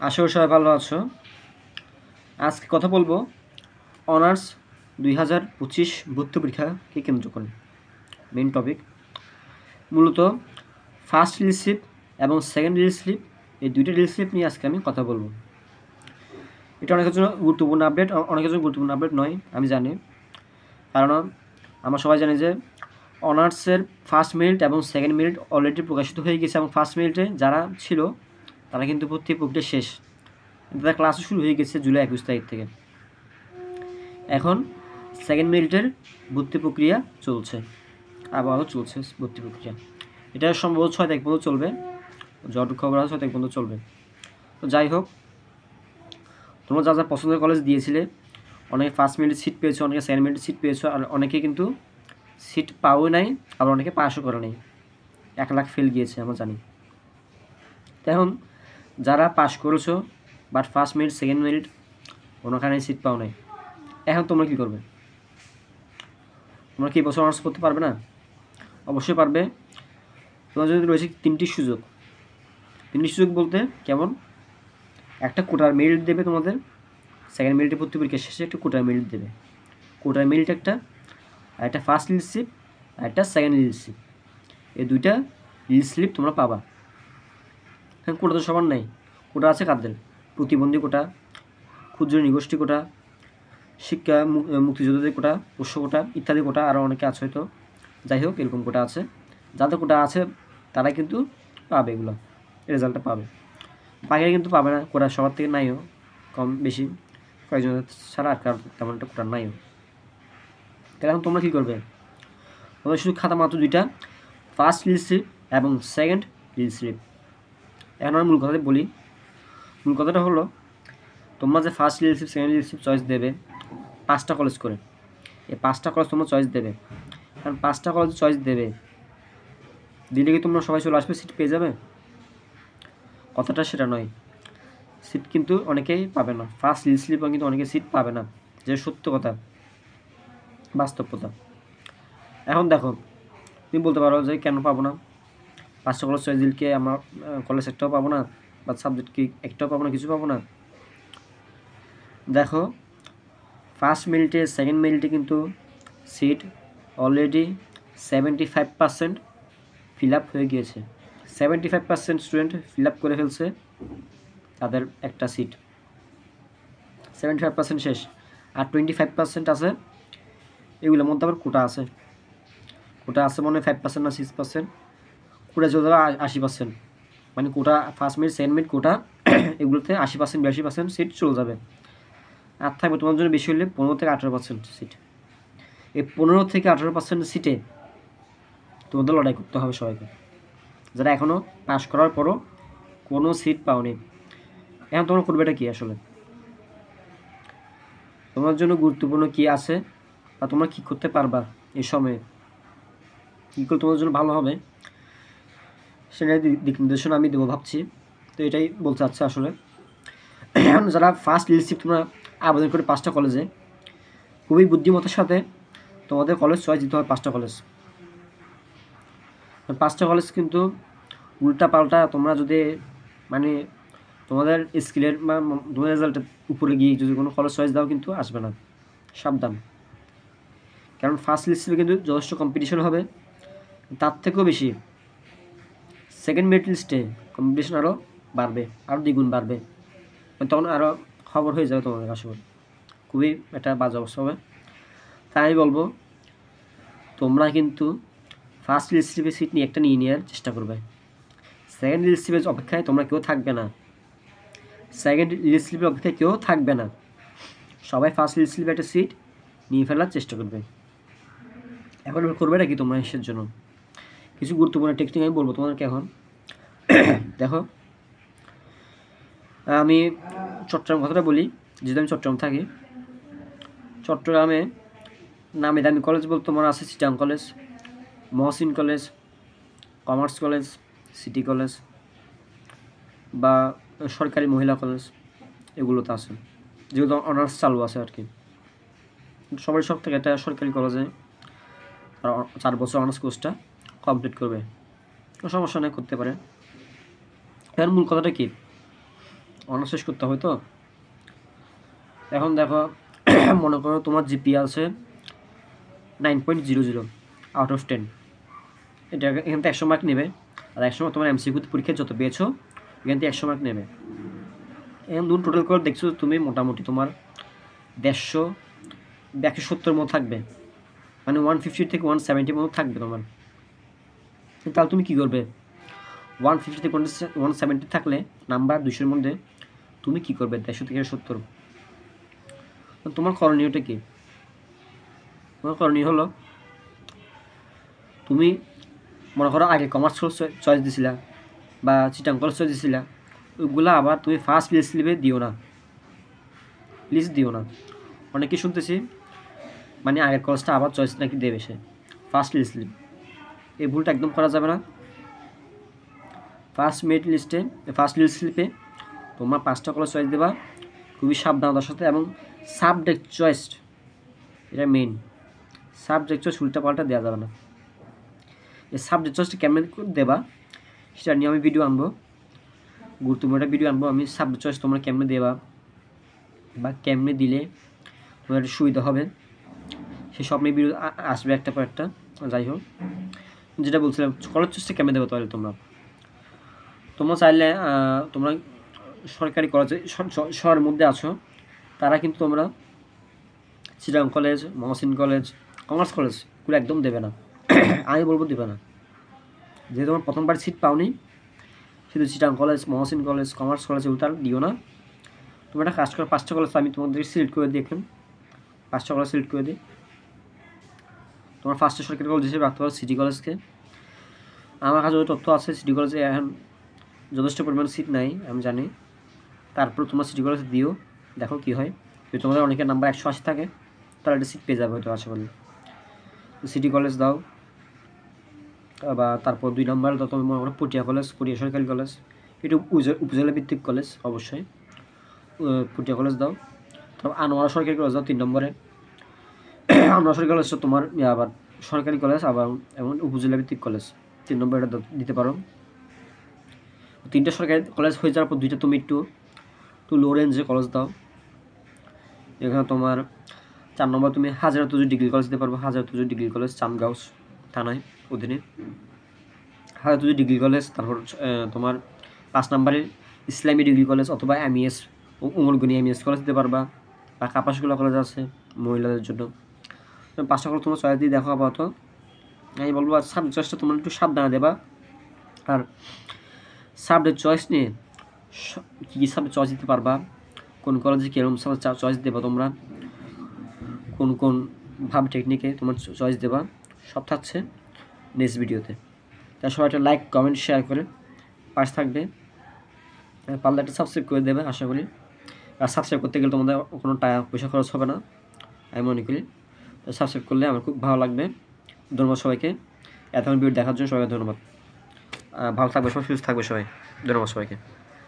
আশা করি সবাই ভালো আছো। আজকে কথা বলবো অনার্স 2025 ভর্তি পরীক্ষাকে কেন্দ্র করে। মেইন টপিক মূলত ফার্স্ট রিসিপ এবং সেকেন্ড রিসিপ, এই দুইটা রিসিপ নিয়ে আজকে আমি কথা বলবো। এটা অনেকের জন্য গুরুত্বপূর্ণ আপডেট, অনেকের জন্য গুরুত্বপূর্ণ আপডেট নয়, আমি জানি। কারণ আমরা সবাই জানি যে অনার্সের ফার্স্ট মেরিট এবং সেকেন্ড মেরিট অলরেডি প্রকাশিত হয়ে গেছে, এবং ফার্স্ট মেরিটে যারা ছিল তারা কিন্তু ভর্তি প্রক্রিয়া শেষ, তাদের ক্লাসও শুরু হয়ে গেছে জুলাই 21 তারিখ থেকে। এখন সেকেন্ড মেরিটের ভর্তি প্রক্রিয়া চলছে, আবারও চলছে ভর্তি প্রক্রিয়া। এটা সম্ভবত 6 তারিখ পর্যন্ত চলবে, যতটুকু খবর আছে 6 তারিখ পর্যন্ত চলবে। তো যাই হোক, তোমরা যা যা পছন্দের কলেজ দিয়েছিলে, অনেকে ফার্স্ট মেরিটে সিট পেয়েছো, অনেকে সেকেন্ড মেরিটে সিট পেয়েছো, আর অনেকে কিন্তু সিট পাও নাই, আবার অনেকে পাসও করে নাই, 1 লাখ ফেল গিয়েছে আমরা জানি। তো এখন যারা পাস করেছো but first merit second merit কোনোখানে সিট পাও নাই, এখন তোমরা কী করবে? তোমরা কি বছর অনার্স করতে পারবে না? অবশ্যই পারবে। তোমার যদি রয়েছে 3টি সুযোগ। 3টি সুযোগ বলতে কেমন? একটা কোটার মেরিট দেবে তোমাদের, সেকেন্ড মেরিটে ভর্তি পরীক্ষা শেষে একটা কোটার মেরিট দেবে। কোটার মেরিট একটা, আর একটা ফার্স্ট লিস্ট স্লিপ, আর একটা সেকেন্ড লিস্ট স্লিপ। এই দুইটা লিস্ট স্লিপ তোমরা পাবা। হ্যাঁ, কোটা তো সবার নাই। কোটা আছে কাদের? প্রতিবন্ধী কোটা, ক্ষুদ্র নিগোষ্ঠী কোটা, শিক্ষা মুক্তিযোদ্ধাদের কোটা, পোষ্য কোটা ইত্যাদি কোটা, আরও অনেকে আছে হয়তো। যাই হোক, এরকম কোটা আছে। যাদের কোটা আছে তারাই কিন্তু পাবে, এগুলো রেজাল্টটা পাবে। বাকিরা কিন্তু পাবে না, কোটা সবার থেকে নাইও, কম বেশি কয়েকজন ছাড়া আর কার তেমন একটা কোটা নাইও। তাহলে এখন তোমরা কী করবে? তোমাদের শুধু খাতা মাত্র দুইটা, ফার্স্ট লিস্ট স্লিপ এবং সেকেন্ড লিস্ট স্লিপ। এখন আমি মূল কথাতে বলি। মূল কথাটা হলো, তোমরা যে first list slip second list slip choice দেবে 5টা কলেজ করে, এই 5টা কলেজ তোমরা চয়েস দেবে। কারণ 5টা কলেজ চয়েস দেবে, দিলে কি তোমরা সবাই চলে আসবে, সিট পেয়ে যাবে? কথাটা সেটা নয়। সিট কিন্তু অনেকেই পাবে না, ফার্স্ট লিস্ট স্লিপও কিন্তু অনেকে সিট পাবে না, যে সত্য কথা, বাস্তব কথা। এখন দেখো, তুমি বলতে পারো যে কেন পাবো না? 5টা কলেজ চয়েস দিলে কি আমার কলেজ একটাও পাবো না, বা সাবজেক্ট কি একটাও পাবো না, কিছু পাবো না? দেখো, ফার্স্ট মেরিটে সেকেন্ড মেরিটে কিন্তু সিট অলরেডি 75% ফিল আপ হয়ে গিয়েছে। 75% স্টুডেন্ট ফিল আপ করে ফেলছে তাদের একটা সিট। 75% শেষ, আর 25% আছে। এগুলোর মধ্যে আবার কোটা আছে। কোটা আছে মনে হয় 5% না 6%। কোটা চলে যাবে 80%। মানে কোটা ফার্স্ট মেরিট সেকেন্ড মেরিট কোটা এগুলোতে 80% 82% সিট চলে যাবে। আর থাকবে তোমার জন্য বেশি হলে 15 থেকে 18% সিট। এই 15 থেকে 18% সিটে তোমাদের লড়াই করতে হবে সবাইকে, যারা এখনও পাস করার পরও কোনো সিট পাওনি। এখন তোমরা করবে এটা কী আসলে? তোমার জন্য গুরুত্বপূর্ণ কী আছে, বা তোমরা কী করতে পারবা এই সময়ে, কী করে তোমাদের জন্য ভালো হবে, সেটাই দিক নির্দেশনা আমি দেবো ভাবছি। তো এটাই বলতে চাচ্ছি আসলে। এখন যারা ফার্স্ট লিস্ট তোমরা আবেদন করে 5টা কলেজে, খুবই বুদ্ধিমত্তার সাথে তোমাদের কলেজ চয়েস দিতে হবে। 5টা কলেজ, 5টা কলেজ কিন্তু উল্টা পাল্টা তোমরা যদি মানে তোমাদের স্কিলের বা তোমাদের রেজাল্টের উপরে গিয়ে যদি কোনো কলেজ চয়েস দাও কিন্তু আসবে না, সাবধান। কারণ ফার্স্ট লিস্টে কিন্তু যথেষ্ট কম্পিটিশন হবে, তার থেকেও বেশি সেকেন্ড মেরিট লিস্টে কম্পিটিশন আরও বাড়বে, আরও দ্বিগুণ বাড়বে। তখন আরও খবর হয়ে যাবে তোমাদের আসলে, খুবই একটা বাজে অবস্থা হবে। তাই আমি বলবো, তোমরা কিন্তু ফার্স্ট লিস্ট স্লিপে সিট নিয়ে একটা নিয়ে নেওয়ার চেষ্টা করবে। সেকেন্ড লিস্ট স্লিপের অপেক্ষায় তোমরা কেউ থাকবে না, সেকেন্ড লিস্ট স্লিপের অপেক্ষায় কেউ থাকবে না, সবাই ফার্স্ট লিস্ট স্লিপে একটা সিট নিয়ে ফেলার চেষ্টা করবে। এখন করবে নাকি তোমরা এসের জন্য কিছু গুরুত্বপূর্ণ টেকনিক আমি বলবো তোমাদেরকে এখন। দেখো, আমি চট্টগ্রাম কথাটা বলি, যেহেতু আমি চট্টগ্রাম থাকি। চট্টগ্রামে নামি দামি কলেজ বলতে তোমার আছে Chittagong college, Mohsin college, commerce college, city college, বা সরকারি মহিলা কলেজ, এগুলোতে আছে, যেহেতু অনার্স চালু আছে আর কি। সবাই সব থেকে একটা সরকারি কলেজে 4 বছর অনার্স কোর্সটা কমপ্লিট করবে, কোনো সমস্যা নেই, করতে পারে। এর মূল কথাটা কি? অনার্স শেষ করতে হবে তো। এখন দেখো মনে করো তোমার জিপিএ আছে 9.00 আউট অফ 10, এটা এখান থেকে 100 মার্ক নেবে। আর 100 মার্ক তোমার এমসিকিউ পরীক্ষায় যত পেয়েছো এখান থেকে 100 মার্ক নেবে। এখন দুটো টোটাল করে দেখছো তুমি মোটামুটি তোমার 150-170 মতো থাকবে, মানে 150 থেকে 170 মতো থাকবে তোমার। তাহলে তুমি কী করবে? 150 থেকে 170 থাকলে নাম্বার 200-এর মধ্যে তুমি কী করবে? 150 থেকে 70। তোমার করণীয়টা কি? তোমার করণীয় হলো, তুমি মনে করো আগে কমার্স চয়েস দিছিলা বা চিটাং কলেজ চয়েস দিছিলা, ওইগুলো আবার তুমি ফার্স্ট লিস্ট স্লিপে দিও না, লিস্ট দিও না। অনেকে শুনতেছি মানে আগের কলেজটা আবার চয়েস নাকি দেবে সে, ফার্স্ট লিস্ট স্লিপ। এই ভুলটা একদম করা যাবে না। ফার্স্ট লিস্ট স্লিপে তোমার 5টা কলেজ চয়েস দেবা খুবই সাবধানতার সাথে, এবং সাবজেক্ট চয়েস, এটা মেইন। সাবজেক্ট চয়েস উল্টা পাল্টা দেওয়া যাবে না। এই সাবজেক্ট চয়েসটা কেমন দেবা সেটা নিয়ে আমি ভিডিও আনবো, গুরুত্বপূর্ণ একটা ভিডিও আনবো। আমি সাবজেক্ট চয়েস তোমরা কেমনে দেবা বা কেমনে দিলে তোমার একটা সুবিধা হবে সেসব নিয়ে ভিডিও আসবে একটা পর একটা। যাই হোক, যেটা বলছিলাম কলেজ চয়েসটা কেমনে দেবো তাহলে তোমরা চাইলে তোমরা সরকারি কলেজে শহরের মধ্যে আছো, তারা কিন্তু তোমরা Chittagong college, Mohsin college, commerce কলেজগুলো একদম দেবে না। আমি বলবো দেবে না, যেহেতু তোমার প্রথমবার সিট পাওনি, শুধু Chittagong college, Mohsin college, commerce college এগুলো তার দিও না। তুমি একটা কাজ করো, 5টা কলেজ আমি তোমাদেরকে সিলেক্ট করে দিই। এখন 5টা কলেজ সিলেক্ট করে দিই। তোমার ফার্স্টে সরকারি কলেজ হিসেবে রাখতে পারো সিটি কলেজকে। আমার কাছে ওই তথ্য আছে সিটি কলেজে এখন যথেষ্ট পরিমাণ সিট নাই আমি জানি, তারপর তোমার সিটি কলেজ দিও, দেখো কী হয়। যদি তোমাদের অনেকের নাম্বার 180 থাকে তাহলে একটা সিট পেয়ে যাবে হয়তো আশা করি। সিটি কলেজ দাও, বা তারপর 2 নম্বর দাও তুমি মনে করো পটিয়া কলেজ, পটিয়া সরকারি কলেজ, এটা উপজেলা ভিত্তিক কলেজ অবশ্যই, পটিয়া কলেজ দাও। তারপর আনোয়ারা সরকারি কলেজ দাও 3 নম্বরে। আনোয়ারা সরকারি কলেজ তোমার আবার সরকারি কলেজ আবার এবং উপজেলা ভিত্তিক কলেজ 3 নম্বর এটা দিতে পারো। 3টা সরকারি কলেজ হয়ে যাওয়ার পর 2টা তুমি একটু লো রেঞ্জে কলেজ দাও। এখানে তোমার 4 নম্বর তুমি হাজারতুজুর ডিগ্রি কলেজ দিতে পারবো। হাজারতুজুর ডিগ্রি কলেজ চান্দগাঁও থানায় অধীনে হাজারতুজুর ডিগ্রি কলেজ। তারপর তোমার 5 নম্বরে ইসলামী ডিগ্রি কলেজ অথবা এমইএস উমরগনি এমইএস কলেজ দিতে পারবা, বা কাপাসগুলা কলেজ আছে মহিলাদের জন্য। 5টা কলেজ তোমার চয়েস দিয়ে দেখো। আপাতত আমি বলবো আর সাবজেক্ট চয়েসটা তোমরা একটু সাবধানে দেবা। আর সাবজেক্ট চয়েস নিয়ে কী কী সাবজেক্ট চয়েস দিতে পারবা, কোন কলেজে কীরকম সাবজেক্ট চয়েস দেবা তোমরা, কোন কোন ভাবে টেকনিকে তোমার চয়েস দেবা, সব থাকছে নেক্সট ভিডিওতে। তাই সবাই একটা লাইক, কমেন্ট, শেয়ার করে পাশে থাকবে। পারলে একটা সাবস্ক্রাইব করে দেবে আশা করি। আর সাবস্ক্রাইব করতে গেলে তোমাদের কোনো টাকা পয়সা খরচ হবে না আমি মনে করি। সাবস্ক্রাইব করলে আমার খুব ভালো লাগবে। ধন্যবাদ সবাইকে এতক্ষণ ভিডিও দেখার জন্য, সবাইকে ধন্যবাদ। ভালো থাকবে সবাই, সুস্থ থাকবে সবাই। ধন্যবাদ সবাইকে।